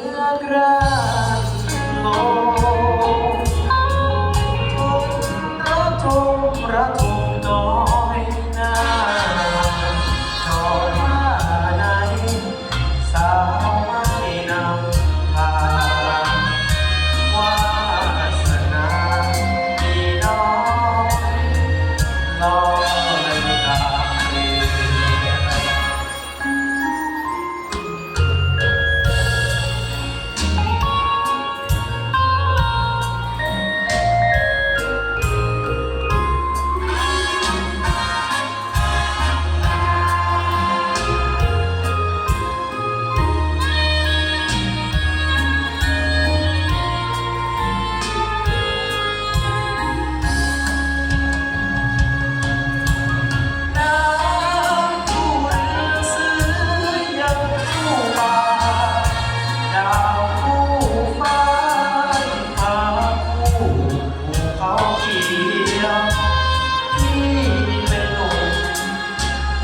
ออกลางโลกระทมระทมน้อยนาจอดว่าในสาวไม่นำพาวาสนาพี่น้องลอยตามเรือ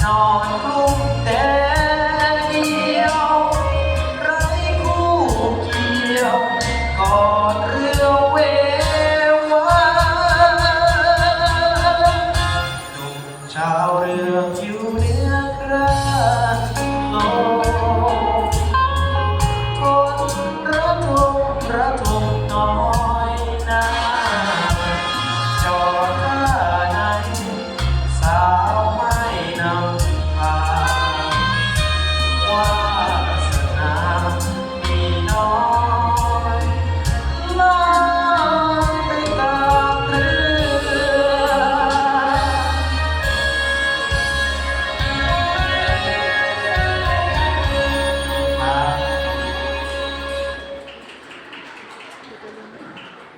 นอนกลุ้มแต่เดียวไร้คู่เกี่ยวกอดเรือเววาหนุ่มชาวเรืออยู่เหนือกลางโลกทนระทมระทมน้อยนาจอดท่าในสา